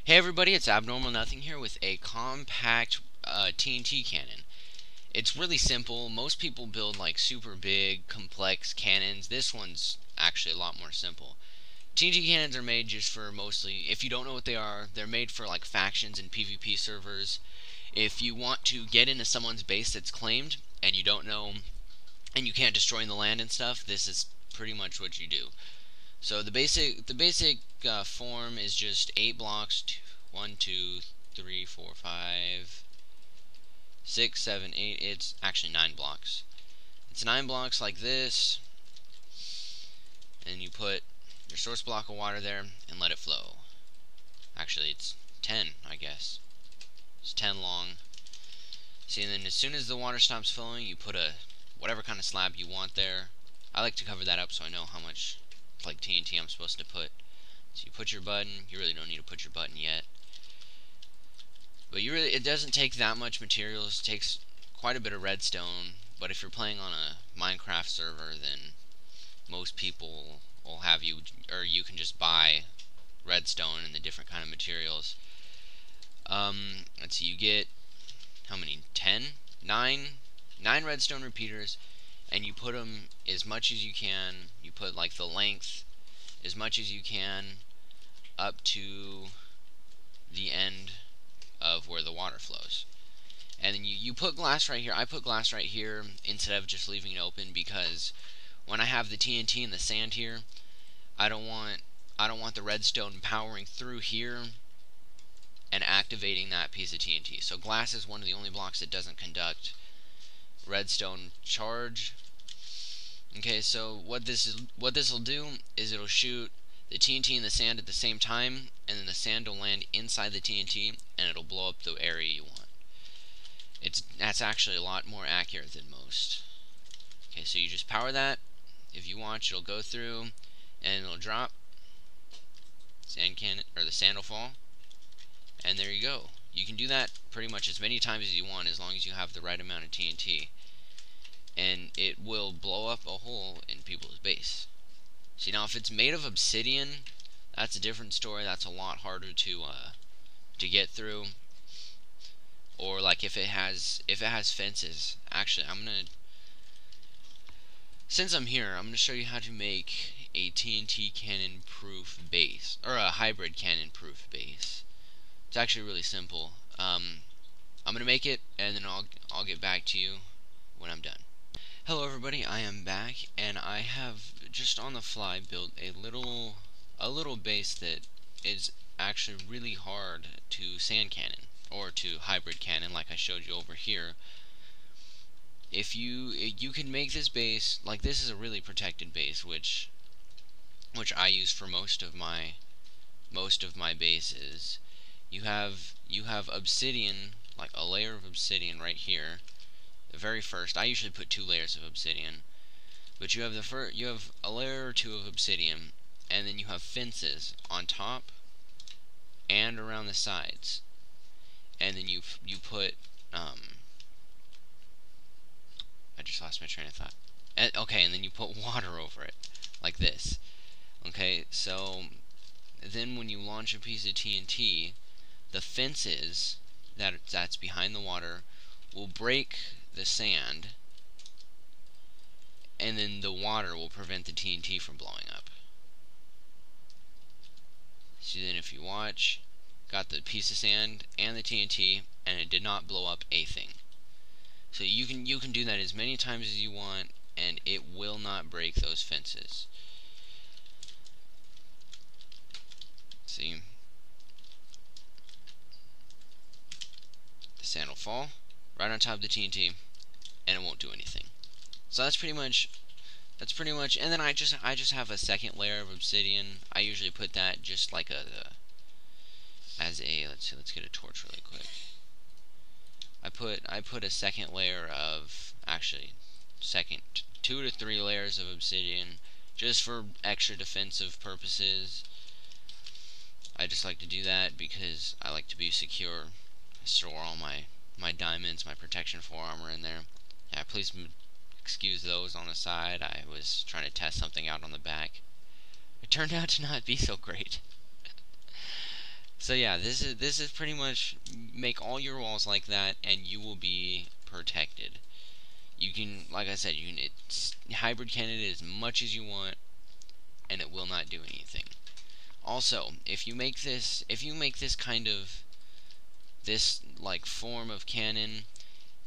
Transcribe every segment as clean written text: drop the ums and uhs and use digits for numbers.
Hey everybody, it's Abnormal Nothing here with a compact TNT cannon. It's really simple. Most people build like super big, complex cannons. This one's actually a lot more simple. TNT cannons are made just for mostly, if you don't know what they are, they're made for like factions and PvP servers. If you want to get into someone's base that's claimed and you don't know and you can't destroy the land and stuff, this is pretty much what you do. So the basic form is just 8 blocks. 1, 2, 3, 4, 5, 6, 7, 8. It's actually 9 blocks. It's 9 blocks like this, and you put your source block of water there and let it flow. Actually, it's 10, I guess. It's 10 long. See, and then as soon as the water stops flowing, you put a whatever kind of slab you want there. I like to cover that up so I know how much like TNT I'm supposed to put. So you put your button. You really don't need to put your button yet. But it doesn't take that much materials. It takes quite a bit of redstone. But if you're playing on a Minecraft server, then most people will have you, or you can just buy redstone and the different kind of materials. Let's see, you get how many? 10? 9 redstone repeaters, and you put them as much as you can. You put like the length as much as you can up to the end of where the water flows. And then you put glass right here. I put glass right here instead of just leaving it open because when I have the TNT and the sand here, I don't want the redstone powering through here and activating that piece of TNT. So glass is one of the only blocks that doesn't conduct redstone charge. Okay, so what this will do is it'll shoot the TNT and the sand at the same time, and then the sand will land inside the TNT and it'll blow up the area you want. That's actually a lot more accurate than most. Okay, so you just power that. If you watch, it'll go through and it'll drop. Sand cannon, or the sand will fall, and there you go. You can do that pretty much as many times as you want as long as you have the right amount of TNT, and it will blow up a hole in people's base. See, now if it's made of obsidian, that's a different story. That's a lot harder to get through. Or like if it has fences. Actually, since I'm here, I'm gonna show you how to make a TNT cannon proof base, or a hybrid cannon proof base. It's actually really simple. I'm gonna make it, and then I'll get back to you when I'm done. Hello everybody, I am back, and I have just on the fly built a little base that is actually really hard to sand cannon, or to hybrid cannon like I showed you over here. If you can make this base, like this is a really protected base, which I use for most of my bases. You have obsidian, like a layer of obsidian right here. The very first, I usually put 2 layers of obsidian, but you have a layer or 2 of obsidian, and then you have fences on top and around the sides, and then you put I just lost my train of thought. Okay, and then you put water over it like this. Okay, so then when you launch a piece of TNT, the fences that's behind the water will break the sand, and then the water will prevent the TNT from blowing up. So then if you watch, got the piece of sand and the TNT, and it did not blow up a thing. So you can do that as many times as you want, and it will not break those fences. See, the sand will fall right on top of the TNT, and it won't do anything. So that's pretty much. And then I just have a second layer of obsidian. I usually put that just like let's get a torch really quick. I put a second layer of, actually 2 to 3 layers of obsidian just for extra defensive purposes. I just like to do that because I like to be secure. I store all my diamonds, my protection 4 armor in there. Yeah, please excuse those on the side. I was trying to test something out on the back. It turned out to not be so great. So yeah, this is pretty much make all your walls like that, and you will be protected. You can, like I said, you can hybrid cannon it as much as you want, and it will not do anything. Also, if you make this kind of this like form of cannon,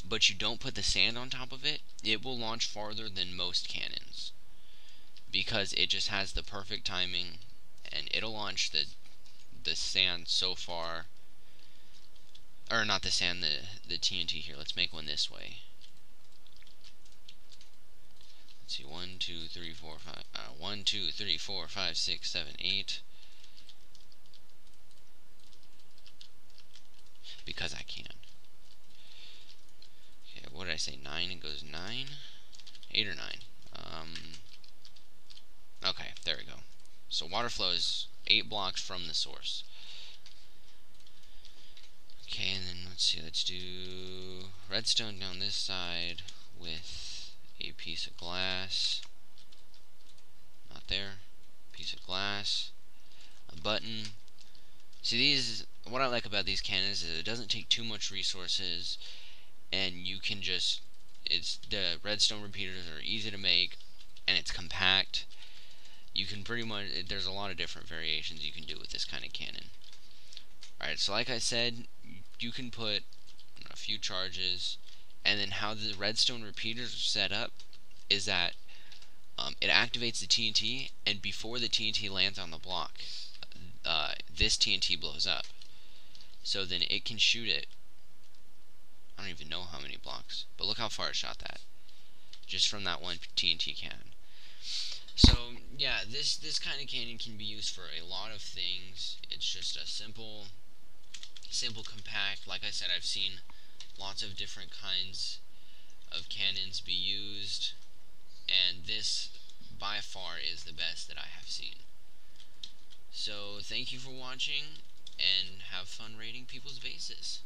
but you don't put the sand on top of it, it will launch farther than most cannons because it just has the perfect timing, and it'll launch the sand so far, or not the sand, the TNT here. Let's make one this way. Let's see, 1, 2, 3, 4, 5. 1, 2, 3, 4, 5, 6, 7, 8. Because I can. Okay, what did I say? 9. It goes 9, 8 or 9. Okay, there we go. So water flow is 8 blocks from the source. Okay, and then let's see. Let's do redstone down this side with a piece of glass. Not there. Piece of glass. A button. See, these, what I like about these cannons is it doesn't take too much resources, and you can just, the redstone repeaters are easy to make, and it's compact. You can pretty much, there's a lot of different variations you can do with this kind of cannon. Alright, so like I said, you can put a few charges, and then how the redstone repeaters are set up is that it activates the TNT, and before the TNT lands on the block, this TNT blows up. So then it can shoot it. I don't even know how many blocks, but look how far it shot that. Just from that one TNT cannon. So yeah, this kind of cannon can be used for a lot of things. It's just a simple, compact. Like I said, I've seen lots of different kinds of cannons be used, and this by far is the best that I have seen. So thank you for watching, and have fun raiding people's bases.